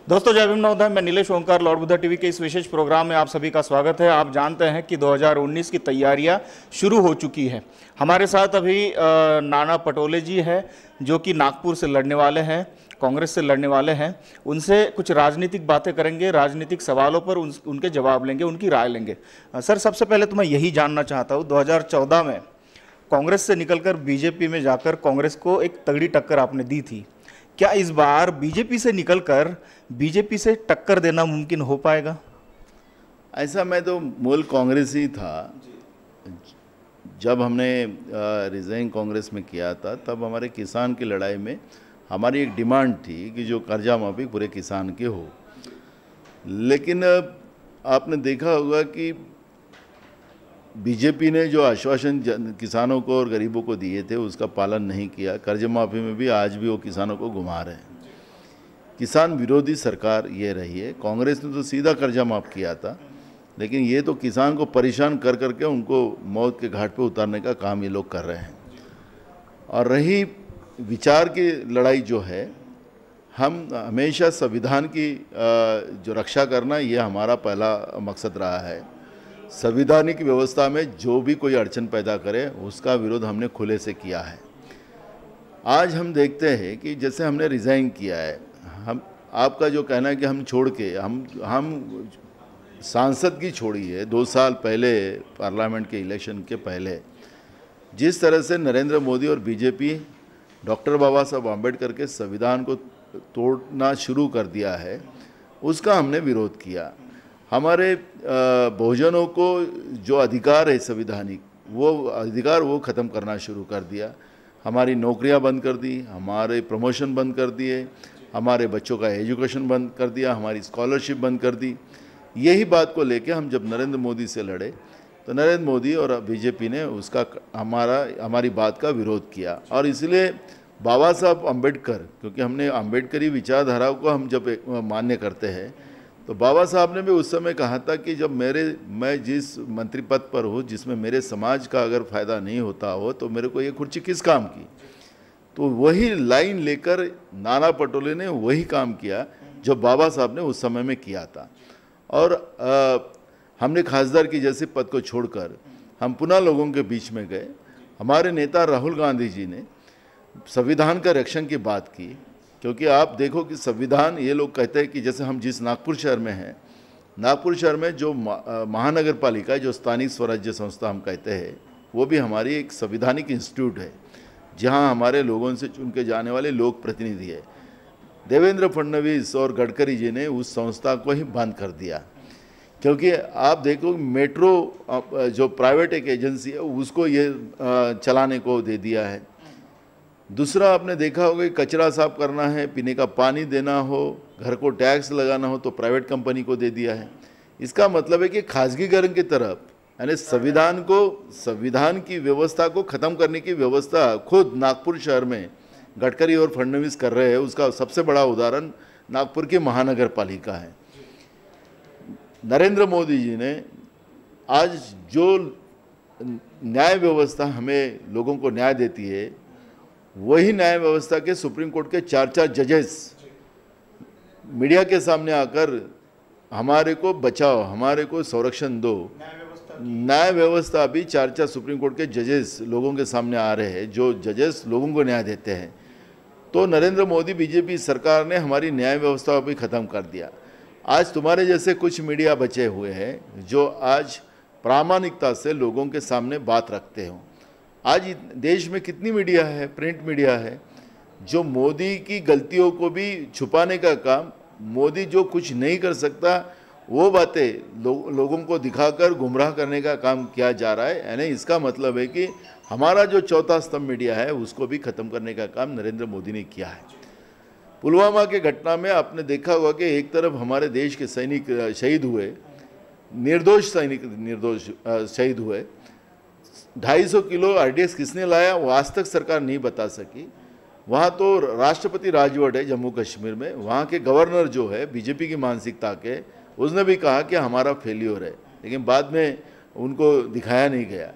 दोस्तों जय भीम नवोदय। मैं नीलेश ओंकार लॉर्ड बुद्धा टीवी के इस विशेष प्रोग्राम में आप सभी का स्वागत है। आप जानते हैं कि 2019 की तैयारियां शुरू हो चुकी है। हमारे साथ अभी नाना पटोले जी हैं जो कि नागपुर से लड़ने वाले हैं, कांग्रेस से लड़ने वाले हैं। उनसे कुछ राजनीतिक बातें करेंगे, राजनीतिक सवालों पर उनके जवाब लेंगे, उनकी राय लेंगे। सर, सबसे पहले तो मैं यही जानना चाहता हूँ, 2014 में कांग्रेस से निकलकर बीजेपी में जाकर कांग्रेस को एक तगड़ी टक्कर आपने दी थी। क्या इस बार बीजेपी से निकलकर बीजेपी से टक्कर देना मुमकिन हो पाएगा? ऐसा मैं तो मूल कांग्रेस ही था। जब हमने रिज़ाइन कांग्रेस में किया था तब हमारे किसान की लड़ाई में हमारी एक डिमांड थी कि जो कर्जा माफी पूरे किसान के हो। लेकिन आपने देखा होगा कि बीजेपी ने जो आश्वासन किसानों को और गरीबों को दिए थे उसका पालन नहीं किया। कर्ज माफ़ी में भी आज भी वो किसानों को घुमा रहे हैं। किसान विरोधी सरकार ये रही है। कांग्रेस ने तो सीधा कर्जा माफ़ किया था, लेकिन ये तो किसान को परेशान कर करके उनको मौत के घाट पे उतारने का काम ये लोग कर रहे हैं। और रही विचार की लड़ाई जो है, हम हमेशा संविधान की जो रक्षा करना ये हमारा पहला मकसद रहा है। संवैधानिक व्यवस्था में जो भी कोई अड़चन पैदा करे उसका विरोध हमने खुले से किया है। आज हम देखते हैं कि जैसे हमने रिज़ाइन किया है, हम आपका जो कहना है कि हम छोड़ के हम सांसद की छोड़ी है 2 साल पहले पार्लियामेंट के इलेक्शन के पहले जिस तरह से नरेंद्र मोदी और बीजेपी डॉक्टर बाबा साहब आम्बेडकर के संविधान को तोड़ना शुरू कर दिया है, उसका हमने विरोध किया। हमारे बहुजनों को जो अधिकार है संवैधानिक, वो अधिकार वो ख़त्म करना शुरू कर दिया। हमारी नौकरियां बंद कर दी, हमारे प्रमोशन बंद कर दिए, हमारे बच्चों का एजुकेशन बंद कर दिया, हमारी स्कॉलरशिप बंद कर दी। यही बात को लेके हम जब नरेंद्र मोदी से लड़े तो नरेंद्र मोदी और बीजेपी ने उसका हमारी बात का विरोध किया। और इसलिए बाबा साहब अम्बेडकर, क्योंकि हमने अम्बेडकरी विचारधारा को हम जब मान्य करते हैं, तो बाबा साहब ने भी उस समय कहा था कि जब मैं जिस मंत्री पद पर हूँ जिसमें मेरे समाज का अगर फ़ायदा नहीं होता हो तो मेरे को ये कुर्सी किस काम की। तो वही लाइन लेकर नाना पटोले ने वही काम किया जो बाबा साहब ने उस समय में किया था। और हमने खासदार की जैसे पद को छोड़कर हम पुनः लोगों के बीच में गए। हमारे नेता राहुल गांधी जी ने संविधान का रक्षण की बात की, क्योंकि आप देखो कि संविधान, ये लोग कहते हैं कि जैसे हम जिस नागपुर शहर में हैं, नागपुर शहर में जो महानगर पालिका है, जो स्थानिक स्वराज्य संस्था हम कहते हैं, वो भी हमारी एक संविधानिक इंस्टीट्यूट है जहां हमारे लोगों से चुन के जाने वाले लोक प्रतिनिधि है। देवेंद्र फडणवीस और गडकरी जी ने उस संस्था को ही बंद कर दिया, क्योंकि आप देखो मेट्रो जो प्राइवेट एक एजेंसी है उसको ये चलाने को दे दिया है। दूसरा आपने देखा होगा कि कचरा साफ करना है, पीने का पानी देना हो, घर को टैक्स लगाना हो तो प्राइवेट कंपनी को दे दिया है। इसका मतलब है कि खासगीकरण की तरफ, यानी संविधान की व्यवस्था को ख़त्म करने की व्यवस्था खुद नागपुर शहर में गडकरी और फडणवीस कर रहे हैं। उसका सबसे बड़ा उदाहरण नागपुर की महानगर पालिका है। नरेंद्र मोदी जी ने आज जो न्याय व्यवस्था हमें लोगों को न्याय देती है, वही न्याय व्यवस्था के सुप्रीम कोर्ट के 4 जजेस मीडिया के सामने आकर हमारे को बचाओ, हमारे को संरक्षण दो। न्याय व्यवस्था भी 4 सुप्रीम कोर्ट के जजेस लोगों के सामने आ रहे हैं, जो जजेस लोगों को न्याय देते हैं। तो नरेंद्र मोदी बीजेपी सरकार ने हमारी न्याय व्यवस्था भी ख़त्म कर दिया। आज तुम्हारे जैसे कुछ मीडिया बचे हुए हैं जो आज प्रामाणिकता से लोगों के सामने बात रखते हो। आज देश में कितनी मीडिया है, प्रिंट मीडिया है, जो मोदी की गलतियों को भी छुपाने का काम, मोदी जो कुछ नहीं कर सकता वो बातें लोगों को दिखाकर गुमराह करने का काम किया जा रहा है। यानी इसका मतलब है कि हमारा जो चौथा स्तंभ मीडिया है उसको भी ख़त्म करने का काम नरेंद्र मोदी ने किया है। पुलवामा के घटना में आपने देखा होगा कि एक तरफ हमारे देश के सैनिक शहीद हुए, निर्दोष सैनिक शहीद हुए। 250 किलो RDX किसने लाया वो आज तक सरकार नहीं बता सकी। वहाँ तो राष्ट्रपति राजवट है जम्मू कश्मीर में, वहाँ के गवर्नर जो है बीजेपी की मानसिकता के, उसने भी कहा कि हमारा फेल्योर है, लेकिन बाद में उनको दिखाया नहीं गया।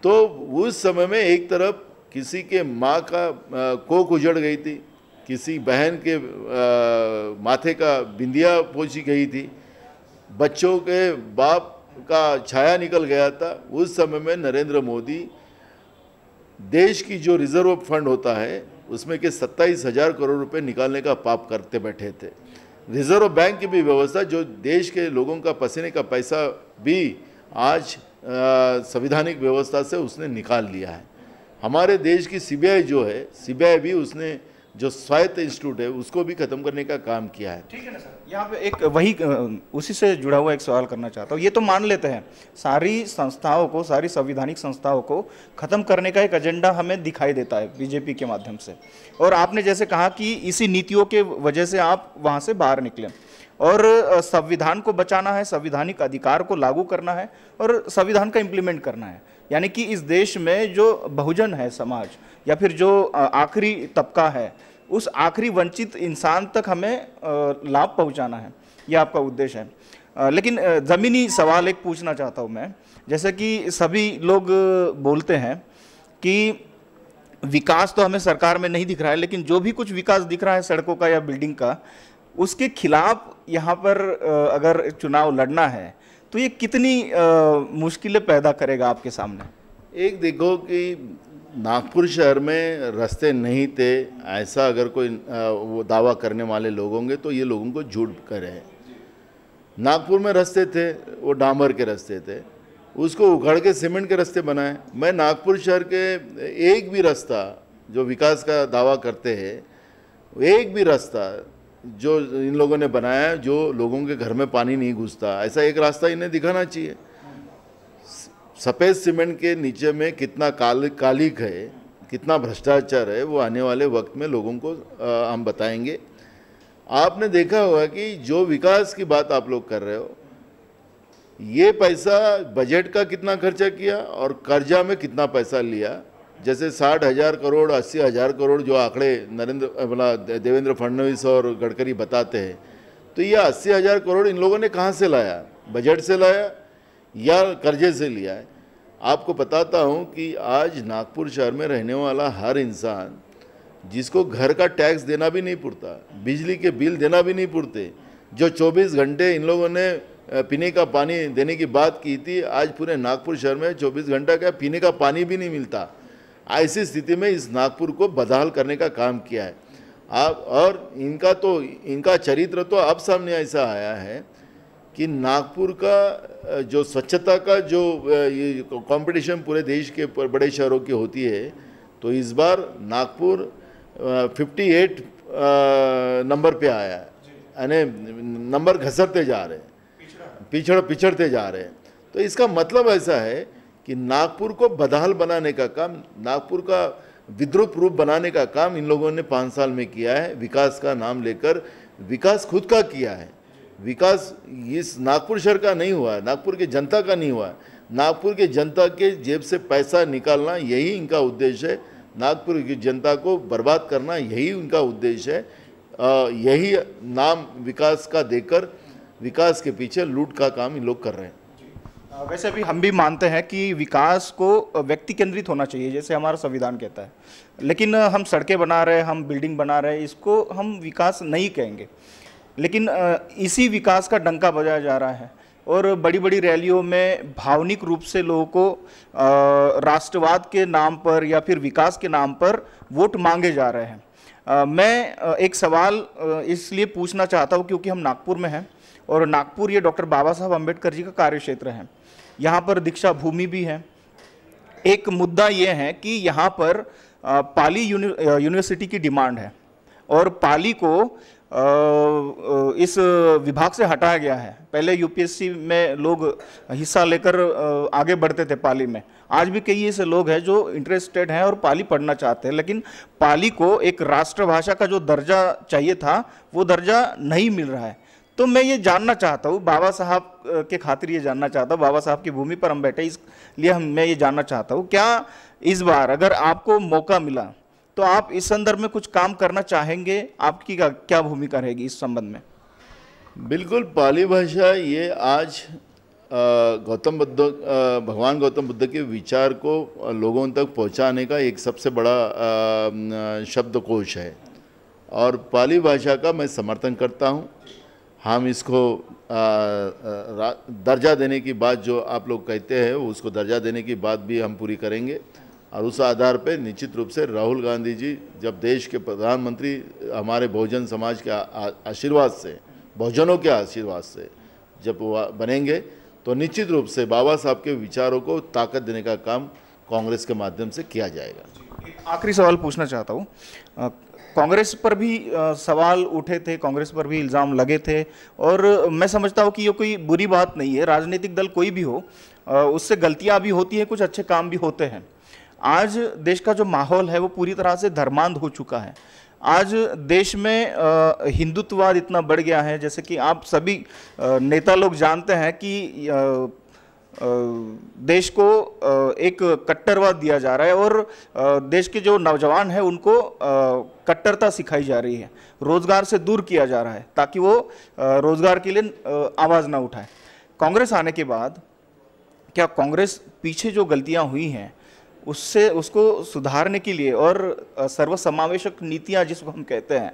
तो उस समय में एक तरफ किसी के माँ का कोख उजड़ गई थी, किसी बहन के माथे का बिंदिया पोंछी गई थी, बच्चों के बाप का छाया निकल गया था। उस समय में नरेंद्र मोदी देश की जो रिजर्व फंड होता है उसमें के 27,000 करोड़ रुपए निकालने का पाप करते बैठे थे। रिजर्व बैंक की भी व्यवस्था, जो देश के लोगों का पसीने का पैसा भी आज संवैधानिक व्यवस्था से उसने निकाल लिया है। हमारे देश की सीबीआई जो है, सीबीआई भी उसने जो स्वायत्त इंस्टीट्यूट है उसको भी खत्म करने का काम किया है। ठीक है ना सर, यहाँ पे एक वही उसी से जुड़ा हुआ एक सवाल करना चाहता हूँ। ये तो मान लेते हैं सारी संस्थाओं को, सारी संवैधानिक संस्थाओं को खत्म करने का एक एजेंडा हमें दिखाई देता है बीजेपी के माध्यम से, और आपने जैसे कहा कि इसी नीतियों के वजह से आप वहाँ से बाहर निकले, और संविधान को बचाना है, संवैधानिक अधिकार को लागू करना है और संविधान का इम्प्लीमेंट करना है। यानी कि इस देश में जो बहुजन है समाज, या फिर जो आखिरी तबका है, उस आखिरी वंचित इंसान तक हमें लाभ पहुंचाना है, यह आपका उद्देश्य है। लेकिन ज़मीनी सवाल एक पूछना चाहता हूं मैं, जैसे कि सभी लोग बोलते हैं कि विकास तो हमें सरकार में नहीं दिख रहा है, लेकिन जो भी कुछ विकास दिख रहा है सड़कों का या बिल्डिंग का, उसके खिलाफ यहाँ पर अगर चुनाव लड़ना है तो ये कितनी मुश्किलें पैदा करेगा आपके सामने? एक देखो कि नागपुर शहर में रास्ते नहीं थे, ऐसा अगर कोई वो दावा करने वाले लोग होंगे तो ये लोगों को झूठ करे हैं। नागपुर में रास्ते थे, वो डामर के रास्ते थे, उसको उखाड़ के सीमेंट के रास्ते बनाए। मैं नागपुर शहर के एक भी रास्ता जो विकास का दावा करते हैं, एक भी रास्ता जो इन लोगों ने बनाया है जो लोगों के घर में पानी नहीं घुसता, ऐसा एक रास्ता इन्हें दिखाना चाहिए। सफ़ेद सीमेंट के नीचे में कितना कालिक है, कितना भ्रष्टाचार है, वो आने वाले वक्त में लोगों को हम बताएंगे। आपने देखा होगा कि जो विकास की बात आप लोग कर रहे हो, ये पैसा बजट का कितना खर्चा किया और कर्जा में कितना पैसा लिया। जैसे 60,000 करोड़ 80,000 करोड़ जो आंकड़े देवेंद्र फडणवीस और गडकरी बताते हैं, तो ये 80,000 करोड़ इन लोगों ने कहाँ से लाया? बजट से लाया या कर्जे से लिया है? आपको बताता हूँ कि आज नागपुर शहर में रहने वाला हर इंसान जिसको घर का टैक्स देना भी नहीं पड़ता, बिजली के बिल देना भी नहीं पड़ते, जो 24 घंटे इन लोगों ने पीने का पानी देने की बात की थी, आज पूरे नागपुर शहर में 24 घंटा का पीने का पानी भी नहीं मिलता। ऐसी स्थिति में इस नागपुर को बदहाल करने का काम किया है आप, और इनका चरित्र तो अब सामने ऐसा आया है कि नागपुर का जो स्वच्छता का जो कंपटीशन पूरे देश के बड़े शहरों की होती है, तो इस बार नागपुर 58 नंबर पे आया है, यानी नंबर घसरते जा रहे हैं, पिछड़ते जा रहे हैं। तो इसका मतलब ऐसा है कि नागपुर को बदहाल बनाने का काम, नागपुर का विद्रूप रूप बनाने का काम इन लोगों ने 5 साल में किया है। विकास का नाम लेकर विकास खुद का किया है। विकास इस नागपुर शहर का नहीं हुआ है, नागपुर की जनता का नहीं हुआ है। नागपुर की जनता के जेब से पैसा निकालना यही इनका उद्देश्य है, नागपुर की जनता को बर्बाद करना यही उनका उद्देश्य है। यही नाम विकास का देकर विकास के पीछे लूट का काम इन लोग कर रहे हैं। वैसे भी हम भी मानते हैं कि विकास को व्यक्ति केंद्रित होना चाहिए, जैसे हमारा संविधान कहता है, लेकिन हम सड़कें बना रहे हैं, हम बिल्डिंग बना रहे हैं, इसको हम विकास नहीं कहेंगे। लेकिन इसी विकास का डंका बजाया जा रहा है और बड़ी बड़ी रैलियों में भावनिक रूप से लोगों को राष्ट्रवाद के नाम पर या फिर विकास के नाम पर वोट मांगे जा रहे हैं। मैं एक सवाल इसलिए पूछना चाहता हूँ क्योंकि हम नागपुर में हैं और नागपुर ये डॉक्टर बाबा साहब अम्बेडकर जी का कार्य क्षेत्र है। यहाँ पर दीक्षा भूमि भी है। एक मुद्दा ये है कि यहाँ पर पाली यूनिवर्सिटी की डिमांड है और पाली को इस विभाग से हटाया गया है। पहले यूपीएससी में लोग हिस्सा लेकर आगे बढ़ते थे पाली में, आज भी कई ऐसे लोग हैं जो इंटरेस्टेड हैं और पाली पढ़ना चाहते हैं, लेकिन पाली को एक राष्ट्रभाषा का जो दर्जा चाहिए था वो दर्जा नहीं मिल रहा है। तो मैं ये जानना चाहता हूँ, बाबा साहब के खातिर ये जानना चाहता हूँ, बाबा साहब की भूमि पर हम बैठे इसलिए मैं ये जानना चाहता हूँ, क्या इस बार अगर आपको मौका मिला तो आप इस संदर्भ में कुछ काम करना चाहेंगे? आपकी क्या भूमिका रहेगी इस संबंध में? बिल्कुल, पाली भाषा ये आज भगवान गौतम बुद्ध के विचार को लोगों तक पहुंचाने का एक सबसे बड़ा शब्दकोश है और पाली भाषा का मैं समर्थन करता हूँ। हम इसको दर्जा देने की बात जो आप लोग कहते हैं उसको दर्जा देने की बात भी हम पूरी करेंगे और उस आधार पे निश्चित रूप से राहुल गांधी जी जब देश के प्रधानमंत्री हमारे बहुजन समाज के आशीर्वाद से, बहुजनों के आशीर्वाद से जब बनेंगे तो निश्चित रूप से बाबा साहब के विचारों को ताकत देने का काम कांग्रेस के माध्यम से किया जाएगा। आखिरी सवाल पूछना चाहता हूँ, कांग्रेस पर भी सवाल उठे थे, कांग्रेस पर भी इल्ज़ाम लगे थे और मैं समझता हूँ कि ये कोई बुरी बात नहीं है। राजनीतिक दल कोई भी हो उससे गलतियाँ भी होती हैं, कुछ अच्छे काम भी होते हैं। आज देश का जो माहौल है वो पूरी तरह से धर्मांध हो चुका है। आज देश में हिंदुत्ववाद इतना बढ़ गया है, जैसे कि आप सभी नेता लोग जानते हैं कि देश को एक कट्टरवाद दिया जा रहा है और देश के जो नौजवान हैं उनको कट्टरता सिखाई जा रही है, रोजगार से दूर किया जा रहा है ताकि वो रोजगार के लिए आवाज़ ना उठाए। कांग्रेस आने के बाद क्या कांग्रेस पीछे जो गलतियां हुई हैं उसको सुधारने के लिए और सर्वसमावेशक नीतियां जिसको हम कहते हैं,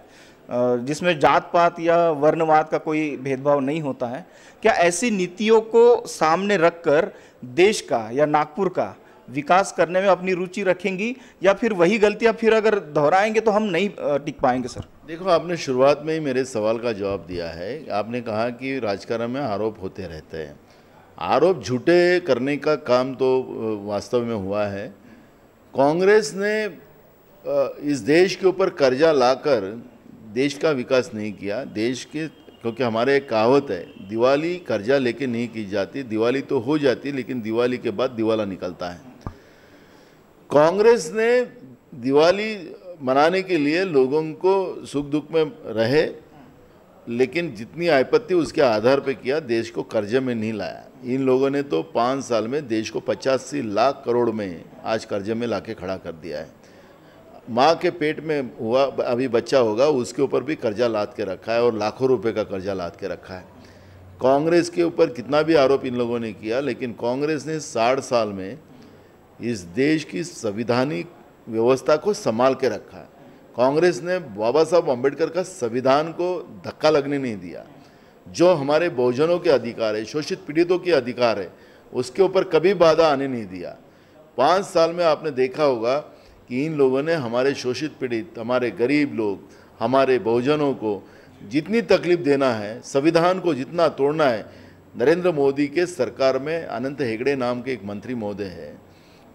जिसमें जात पात या वर्णवाद का कोई भेदभाव नहीं होता है, क्या ऐसी नीतियों को सामने रखकर देश का या नागपुर का विकास करने में अपनी रुचि रखेंगी या फिर वही गलतियां फिर अगर दोहराएंगे तो हम नहीं टिक पाएंगे? सर देखो, आपने शुरुआत में ही मेरे सवाल का जवाब दिया है। आपने कहा कि राजकारण में आरोप होते रहते हैं। आरोप झूठे करने का काम तो वास्तव में हुआ है। कांग्रेस ने इस देश के ऊपर कर्जा लाकर देश का विकास नहीं किया। देश के, क्योंकि हमारे एक कहावत है, दिवाली कर्जा लेके नहीं की जाती, दिवाली तो हो जाती लेकिन दिवाली के बाद दिवाला निकलता है। कांग्रेस ने दिवाली मनाने के लिए लोगों को सुख दुख में रहे, लेकिन जितनी आयपत्ति उसके आधार पे किया, देश को कर्जे में नहीं लाया। इन लोगों ने तो 5 साल में देश को 85 लाख करोड़ में आज कर्जे में लाके खड़ा कर दिया है। माँ के पेट में हुआ अभी बच्चा होगा उसके ऊपर भी कर्जा लाद के रखा है और लाखों रुपए का कर्जा लाद के रखा है। कांग्रेस के ऊपर कितना भी आरोप इन लोगों ने किया, लेकिन कांग्रेस ने 60 साल में इस देश की संविधानिक व्यवस्था को संभाल के रखा है। कांग्रेस ने बाबा साहब अम्बेडकर का संविधान को धक्का लगने नहीं दिया। जो हमारे बहुजनों के अधिकार है, शोषित पीड़ितों के अधिकार है, उसके ऊपर कभी बाधा आने नहीं दिया। 5 साल में आपने देखा होगा कि इन लोगों ने हमारे शोषित पीड़ित, हमारे गरीब लोग, हमारे बहुजनों को जितनी तकलीफ देना है, संविधान को जितना तोड़ना है, नरेंद्र मोदी के सरकार में अनंत हेगड़े नाम के एक मंत्री महोदय है,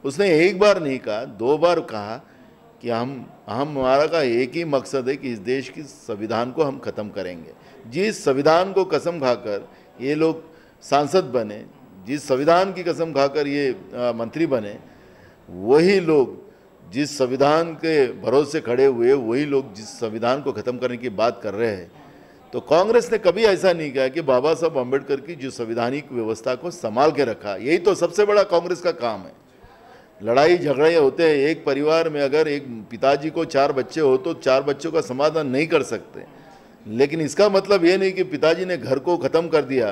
उसने एक बार नहीं कहा, 2 बार कहा कि हमारा का एक ही मकसद है कि इस देश की संविधान को हम ख़त्म करेंगे। जिस संविधान को कसम खाकर ये लोग सांसद बने, जिस संविधान की कसम खाकर ये मंत्री बने, वही लोग जिस संविधान के भरोसे खड़े हुए, वही लोग जिस संविधान को ख़त्म करने की बात कर रहे हैं। तो कांग्रेस ने कभी ऐसा नहीं किया कि बाबा साहब अम्बेडकर की जो संवैधानिक व्यवस्था को संभाल के रखा। यही तो सबसे बड़ा कांग्रेस का काम है। लड़ाई झगड़े होते हैं, एक परिवार में अगर एक पिताजी को 4 बच्चे हो तो 4 बच्चों का समाधान नहीं कर सकते, लेकिन इसका मतलब ये नहीं कि पिताजी ने घर को ख़त्म कर दिया।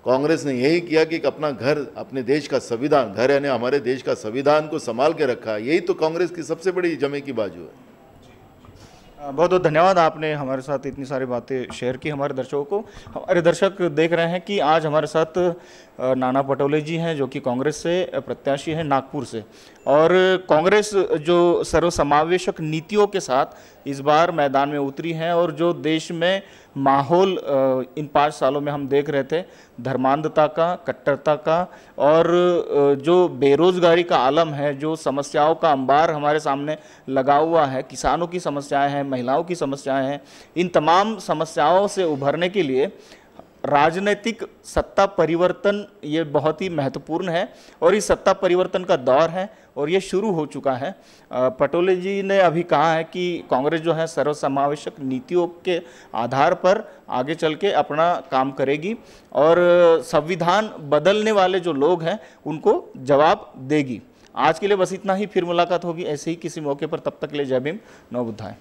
कांग्रेस ने यही किया कि अपना घर, अपने देश का संविधान, घर यानी हमारे देश का संविधान को संभाल के रखा। यही तो कांग्रेस की सबसे बड़ी जमे की बाजू है। बहुत बहुत धन्यवाद, आपने हमारे साथ इतनी सारी बातें शेयर की हमारे दर्शकों को। हमारे दर्शक देख रहे हैं कि आज हमारे साथ नाना पटोले जी हैं जो कि कांग्रेस से प्रत्याशी हैं नागपुर से, और कांग्रेस जो सर्वसमावेशक नीतियों के साथ इस बार मैदान में उतरी है और जो देश में माहौल इन 5 सालों में हम देख रहे थे, धर्मांधता का, कट्टरता का, और जो बेरोजगारी का आलम है, जो समस्याओं का अंबार हमारे सामने लगा हुआ है, किसानों की समस्याएं हैं, महिलाओं की समस्याएं हैं, इन तमाम समस्याओं से उभरने के लिए राजनीतिक सत्ता परिवर्तन ये बहुत ही महत्वपूर्ण है और इस सत्ता परिवर्तन का दौर है और ये शुरू हो चुका है। पटोले जी ने अभी कहा है कि कांग्रेस जो है सर्वसमावेशक नीतियों के आधार पर आगे चल के अपना काम करेगी और संविधान बदलने वाले जो लोग हैं उनको जवाब देगी। आज के लिए बस इतना ही, फिर मुलाकात होगी ऐसे ही किसी मौके पर। तब तक के लिए जय भीम, नमो बुद्धाय।